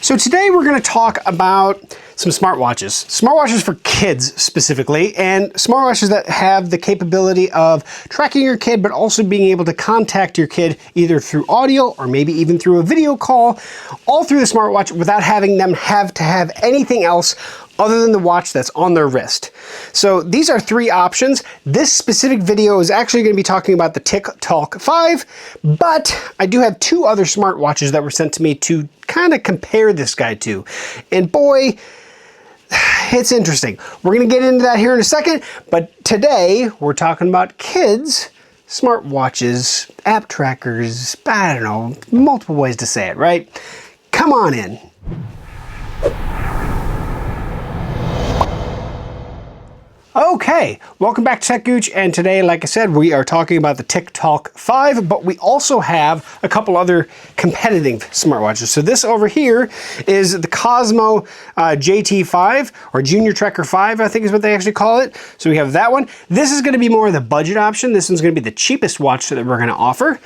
So today we're going to talk about some smartwatches. Smartwatches for kids specifically, and smartwatches that have the capability of tracking your kid, but also being able to contact your kid either through audio or maybe even through a video call, all through the smartwatch without having them have to have anything else other than the watch that's on their wrist. So these are three options. This specific video is actually going to be talking about the TickTalk 5, but I do have two other smartwatches that were sent to me to kind of compare this guy to. And boy, it's interesting. We're going to get into that here in a second, but today we're talking about kids, smartwatches, app trackers, I don't know, multiple ways to say it, right? Come on in. Okay, welcome back to TechGooch, and today, like I said, we are talking about the TickTalk 5, but we also have a couple other competitive smartwatches. So this over here is the Cosmo JT5, or Junior Tracker 5, I think is what they actually call it. So we have that one. This is going to be more of the budget option. This one's going to be the cheapest watch that we're going to offer.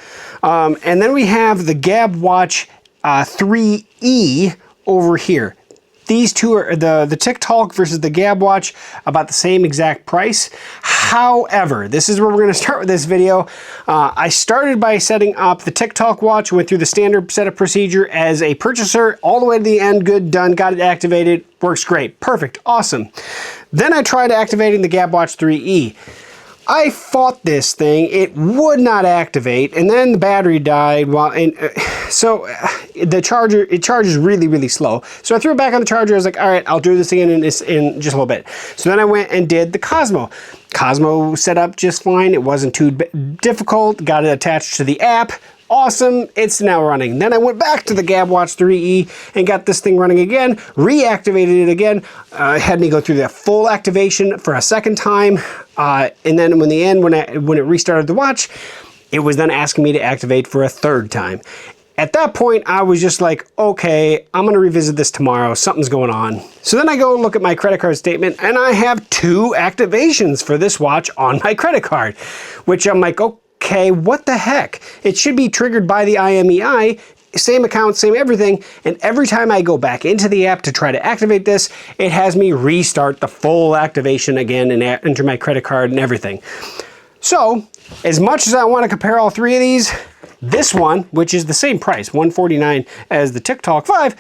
And then we have the Gab Watch 3E over here. These two are the TickTalk versus the Gab Watch, about the same exact price. However, this is where we're going to start with this video. I started by setting up the TickTalk watch, went through the standard setup procedure as a purchaser, all the way to the end, good, done, got it activated, works great, perfect, awesome. Then I tried activating the Gab Watch 3E. I fought this thing, it would not activate, and then the battery died the charger, it charges really, really slow. So I threw it back on the charger. I was like, all right, I'll do this again in just a little bit. So then I went and did the Cosmo. Cosmo set up just fine. It wasn't too difficult. Got it attached to the app. Awesome, it's now running. Then I went back to the Gab Watch 3E and got this thing running again, reactivated it again, had me go through the full activation for a second time, and then when it restarted the watch, it was then asking me to activate for a third time. At that point, I was just like, okay, I'm gonna revisit this tomorrow, something's going on. So then I go look at my credit card statement, and I have 2 activations for this watch on my credit card, which I'm like, okay, what the heck? It should be triggered by the IMEI, same account, same everything, and every time I go back into the app to try to activate this, it has me restart the full activation again and enter my credit card and everything. So, as much as I want to compare all 3 of these, this one, which is the same price, $149 as the TickTalk 5,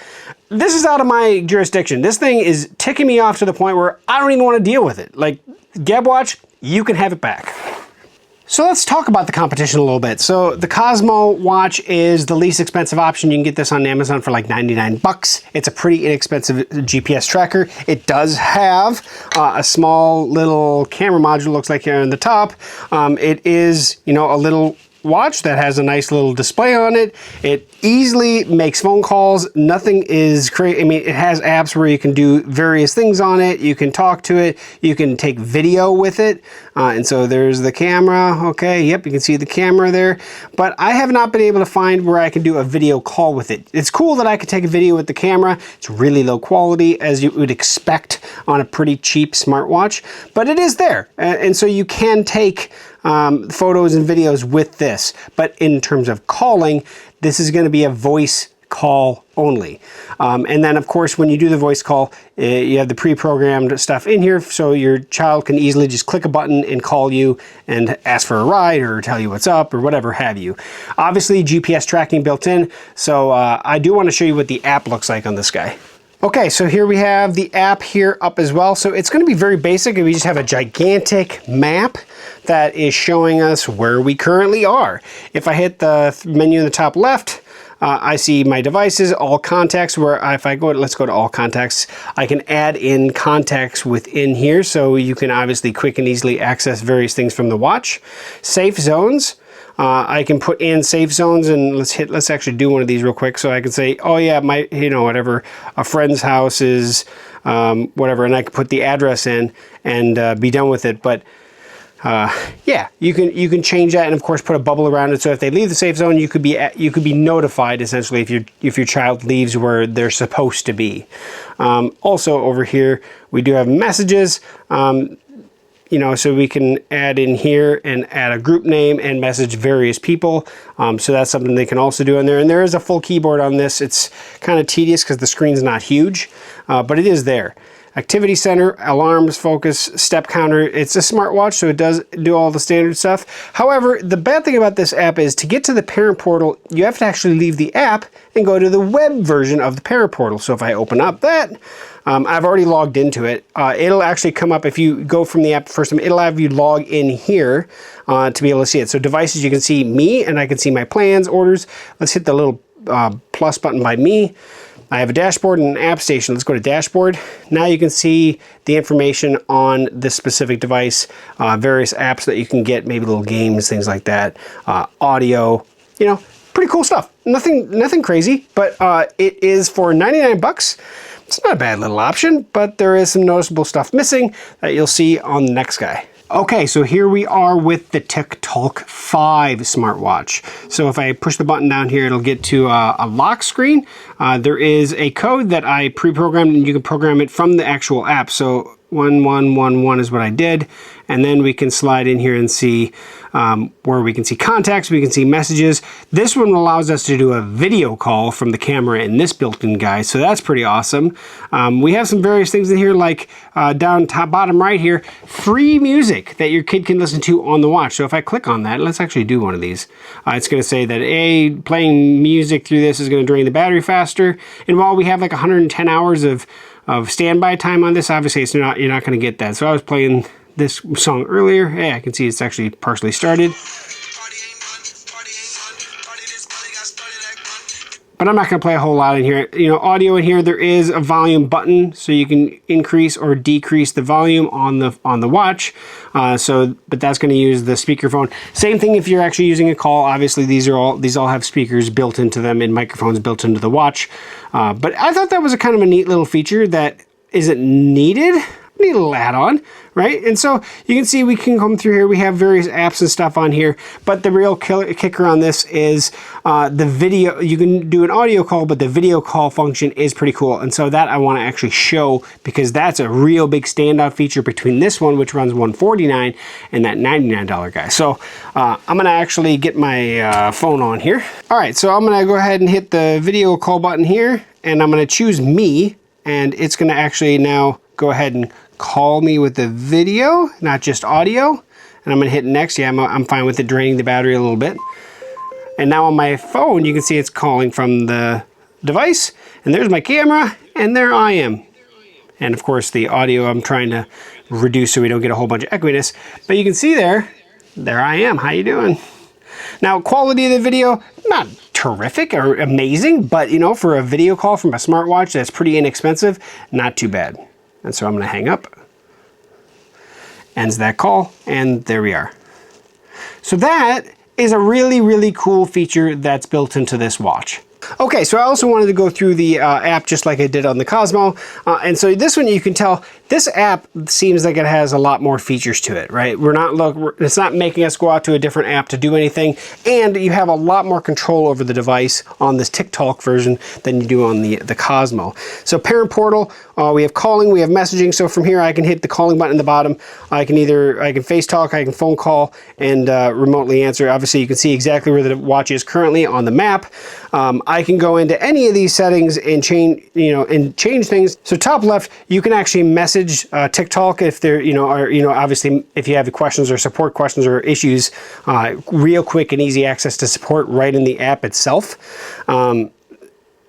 this is out of my jurisdiction. This thing is ticking me off to the point where I don't even want to deal with it. Like, Gab Watch, you can have it back. So let's talk about the competition a little bit. So the Cosmo watch is the least expensive option. You can get this on Amazon for like 99 bucks. It's a pretty inexpensive GPS tracker. It does have a small little camera module, looks like here on the top. It is, a little watch that has a nice little display on it. It easily makes phone calls. Nothing is crazy. I mean, it has apps where you can do various things on it. You can talk to it. You can take video with it. And so there's the camera. Okay, yep, you can see the camera there. But I have not been able to find where I can do a video call with it. It's cool that I can take a video with the camera. It's really low quality, as you would expect on a pretty cheap smartwatch. But it is there. And so you can take photos and videos with this. But in terms of calling, this is going to be a voice call only. And then of course, when you do the voice call, you have the pre-programmed stuff in here, so your child can easily just click a button and call you and ask for a ride or tell you what's up or whatever have you. Obviously, GPS tracking built in, so I do want to show you what the app looks like on this guy. Okay, so here we have the app here up as well. So it's going to be very basic. We just have a gigantic map that is showing us where we currently are. If I hit the menu in the top left, I see my devices, all contacts, where if I go, let's go to all contacts, I can add in contacts within here, so you can obviously quick and easily access various things from the watch. Safe zones. I can put in safe zones, and let's actually do one of these real quick. So I can say, oh yeah, my, whatever, a friend's house is, whatever, and I can put the address in and be done with it. But yeah, you can change that, and of course put a bubble around it. So if they leave the safe zone, you could be notified essentially if your child leaves where they're supposed to be. Also over here we do have messages. you know, so we can add in here and add a group name and message various people. So that's something they can also do in there. And there is a full keyboard on this. It's kind of tedious because the screen's not huge, but it is there. Activity center, alarms, focus, step counter. It's a smartwatch, so it does do all the standard stuff. However, the bad thing about this app is to get to the parent portal, you have to actually leave the app and go to the web version of the parent portal. So if I open up that, I've already logged into it. It'll actually come up if you go from the app the first time. It'll have you log in here to be able to see it. So devices, you can see me, and I can see my plans, orders. Let's hit the little plus button by me. I have a dashboard and an app station. Let's go to dashboard. Now you can see the information on this specific device, various apps that you can get, maybe little games, things like that, audio, you know, pretty cool stuff. Nothing crazy, but it is for 99 bucks. It's not a bad little option, but there is some noticeable stuff missing that you'll see on the next guy. Okay, so here we are with the TickTalk 5 smartwatch. So if I push the button down here, it'll get to a lock screen. There is a code that I pre-programmed, and you can program it from the actual app. So 1111 is what I did. And then we can slide in here and see where we can see contacts, we can see messages. This one allows us to do a video call from the camera in this built-in guy, so that's pretty awesome. We have some various things in here, like down top bottom right here, free music that your kid can listen to on the watch. So if I click on that, let's actually do one of these. It's going to say that playing music through this is going to drain the battery faster. And while we have like 110 hours of standby time on this, obviously you're not going to get that. So I was playing this song earlier. Hey, I can see it's actually partially started. But I'm not going to play a whole lot in here. You know, audio in here, there is a volume button, so you can increase or decrease the volume on the watch. But that's going to use the speakerphone. Same thing if you're actually using a call. Obviously, these all have speakers built into them and microphones built into the watch. But I thought that was a kind of a neat little feature that isn't needed. Neat little add-on, right? And so you can see we can come through here. We have various apps and stuff on here, but the real kicker on this is the video. You can do an audio call, but the video call function is pretty cool. And so that I want to actually show, because that's a real big standout feature between this one, which runs $149, and that $99 guy. So I'm going to actually get my phone on here. All right, so I'm going to go ahead and hit the video call button here, and I'm going to choose me, and it's going to actually now go ahead and call me with the video, not just audio. And I'm going to hit next. Yeah, I'm fine with it draining the battery a little bit. And now on my phone, you can see it's calling from the device. And there's my camera, and there I am. And of course, the audio I'm trying to reduce so we don't get a whole bunch of echoiness. But you can see there I am. How you doing? Now, quality of the video, not terrific or amazing, but you know, for a video call from a smartwatch that's pretty inexpensive, not too bad. And so I'm going to hang up. Ends that call, and there we are. So that is a really, really cool feature that's built into this watch. Okay, so I also wanted to go through the app just like I did on the Cosmo. And so this one, you can tell this app seems like it has a lot more features to it, right? It's not making us go out to a different app to do anything. And you have a lot more control over the device on this TickTalk version than you do on the Cosmo. So parent portal, we have calling, we have messaging. So from here, I can hit the calling button at the bottom. I can face talk, I can phone call, and remotely answer. Obviously, you can see exactly where the watch is currently on the map. I can go into any of these settings and change things. So top left, you can actually message TickTalk if they're, obviously if you have questions or support questions or issues, real quick and easy access to support right in the app itself.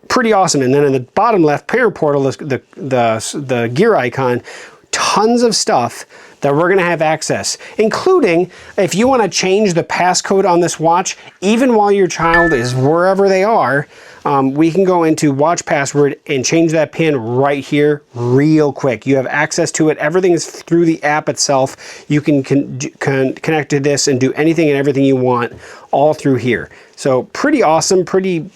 Pretty awesome. And then in the bottom left, parent portal, the gear icon, tons of stuff that we're going to have access, including if you want to change the passcode on this watch, even while your child is wherever they are, we can go into watch password and change that pin right here real quick. You have access to it. Everything is through the app itself. You can connect to this and do anything and everything you want all through here. So pretty awesome, pretty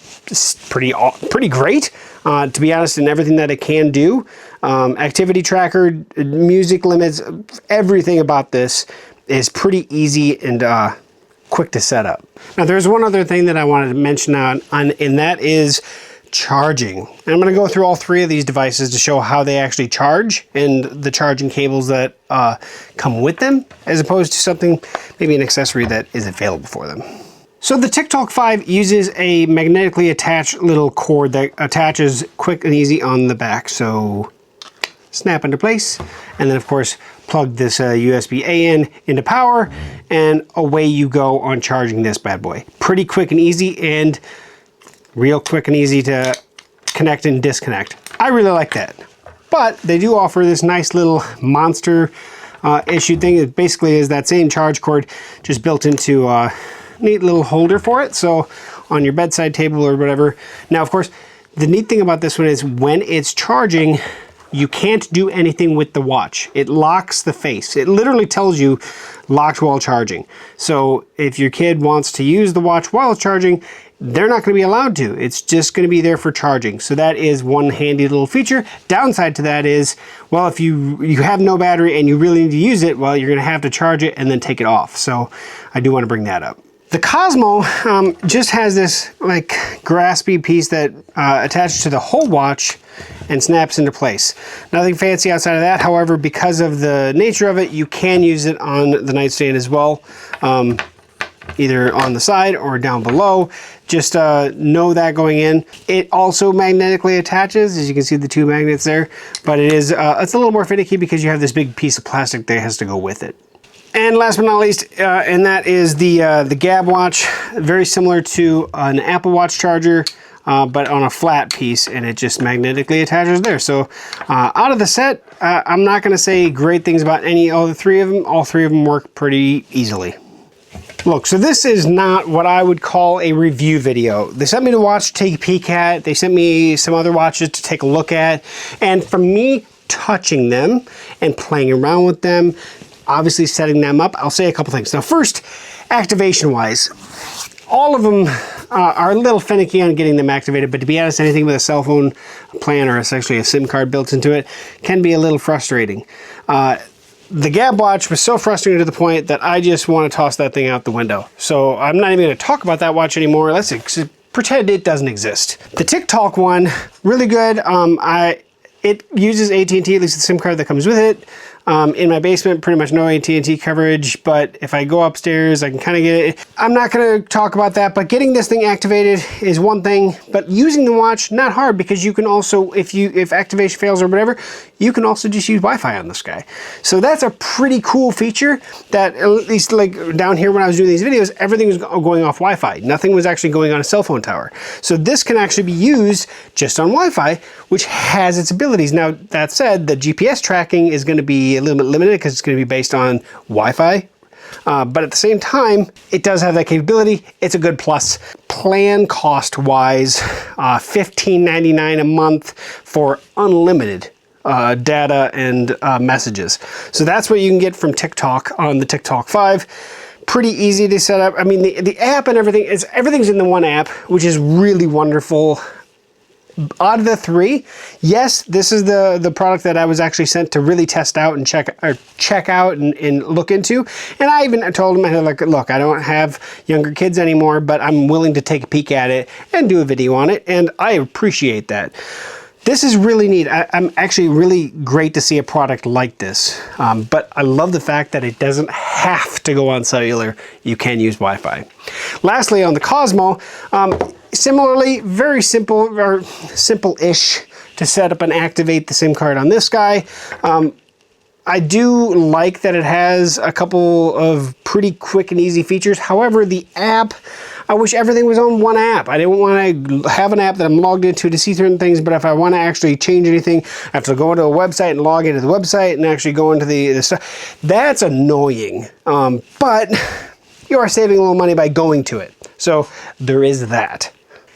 great, to be honest, in everything that it can do. Activity tracker, music limits, everything about this is pretty easy and quick to set up. Now there's one other thing that I wanted to mention and that is charging. And I'm going to go through all three of these devices to show how they actually charge and the charging cables that come with them, as opposed to something, maybe an accessory that is available for them. So the TickTalk 5 uses a magnetically attached little cord that attaches quick and easy on the back. So snap into place, and then of course plug this USB-A in into power, and away you go on charging this bad boy. Pretty quick and easy, and real quick and easy to connect and disconnect. I really like that. But they do offer this nice little monster issued thing. It basically is that same charge cord just built into a neat little holder for it, so on your bedside table or whatever. Now of course the neat thing about this one is when it's charging, you can't do anything with the watch. It locks the face. It literally tells you locked while charging. So if your kid wants to use the watch while charging, they're not going to be allowed to. It's just going to be there for charging. So that is one handy little feature. Downside to that is, well, if you have no battery and you really need to use it, well, you're going to have to charge it and then take it off. So I do want to bring that up. The Cosmo just has this like graspy piece that attaches to the whole watch and snaps into place. Nothing fancy outside of that. However, because of the nature of it, you can use it on the nightstand as well, either on the side or down below. Just know that going in. It also magnetically attaches, as you can see the two magnets there, but it is it's a little more finicky because you have this big piece of plastic that has to go with it. And last but not least, and that is the Gab watch, very similar to an Apple Watch charger, but on a flat piece, and it just magnetically attaches there. So out of the set, I'm not going to say great things about any of the three of them. All three of them work pretty easily. Look, so this is not what I would call a review video. They sent me the watch to take a peek at. They sent me some other watches to take a look at. And for me, touching them and playing around with them, obviously setting them up, I'll say a couple things. Now first, activation-wise, all of them are a little finicky on getting them activated, but to be honest, anything with a cell phone plan or essentially a SIM card built into it can be a little frustrating. The Gab watch was so frustrating to the point that I just want to toss that thing out the window. So I'm not even going to talk about that watch anymore. Let's pretend it doesn't exist. The TickTalk one, really good. It uses AT&T, at least the SIM card that comes with it. In my basement, pretty much no AT&T coverage, but if I go upstairs, I can kind of get it. I'm not going to talk about that, but getting this thing activated is one thing, but using the watch, not hard, because you can also, if activation fails or whatever, you can also just use Wi-Fi on this guy. So that's a pretty cool feature that, at least like down here when I was doing these videos, everything was going off Wi-Fi. Nothing was actually going on a cell phone tower. So this can actually be used just on Wi-Fi, which has its abilities. Now, that said, the GPS tracking is going to be a little bit limited because it's going to be based on Wi-Fi. But at the same time, it does have that capability. It's a good plus. Plan cost wise, $15.99 a month for unlimited data and messages. So that's what you can get from TickTalk on the TickTalk 5. Pretty easy to set up. I mean, the app and everything's in the one app, which is really wonderful. Out of the three, yes, this is the product that I was actually sent to really test out and check out and look into. And I even told him, I had like, look, I don't have younger kids anymore, but I'm willing to take a peek at it and do a video on it, and I appreciate that. This is really neat. I'm actually really great to see a product like this, but I love the fact that it doesn't have to go on cellular. You can use Wi-Fi. Lastly, on the Cosmo, similarly, very simple, or simple-ish to set up and activate the SIM card on this guy. I do like that it has a couple of pretty quick and easy features. However, the app, I wish everything was on one app. I didn't want to have an app that I'm logged into to see certain things, but if I want to actually change anything, I have to go into a website and log into the website and actually go into the stuff. That's annoying, but you are saving a little money by going to it. So there is that.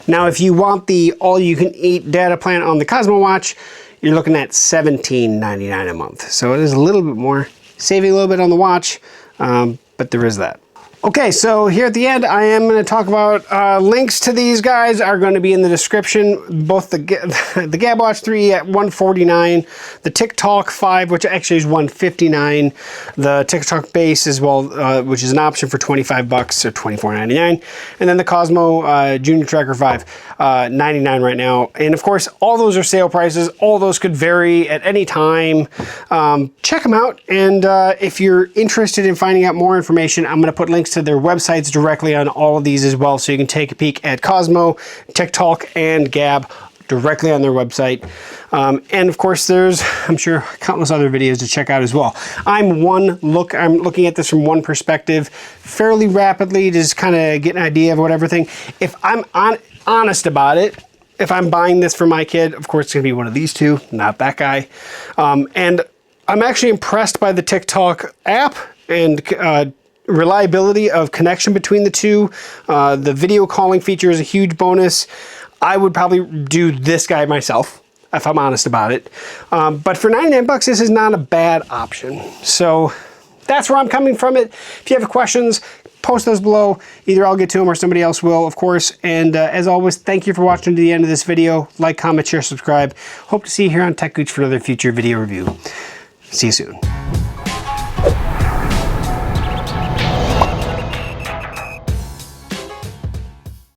Now, if you want the all-you-can-eat data plan on the Cosmo watch, you're looking at $17.99 a month. So it is a little bit more, saving a little bit on the watch, but there is that. Okay, so here at the end, I am going to talk about links to these guys are going to be in the description. Both the Gab Watch 3 at $149, the TickTalk 5, which actually is $159, the TickTalk Base as well, which is an option for $25 or $24.99, and then the Cosmo Junior Tracker 5, $99 right now. And of course, all those are sale prices. All those could vary at any time. Check them out, and if you're interested in finding out more information, I'm going to put links to their websites directly on all of these as well, so you can take a peek at Cosmo, TickTalk, and Gab directly on their website. And of course, there's, I'm sure, countless other videos to check out as well. I'm looking at this from one perspective fairly rapidly to just kind of get an idea of what everything. If I'm honest about it, if I'm buying this for my kid, of course, it's going to be one of these two, not that guy. And I'm actually impressed by the TickTalk app and reliability of connection between the two. The video calling feature is a huge bonus. I would probably do this guy myself, if I'm honest about it. But for 99 bucks, this is not a bad option. So that's where I'm coming from it. If you have questions, post those below. Either I'll get to them or somebody else will, of course. And as always, thank you for watching to the end of this video. Like, comment, share, subscribe. Hope to see you here on TechGooch for another future video review. See you soon.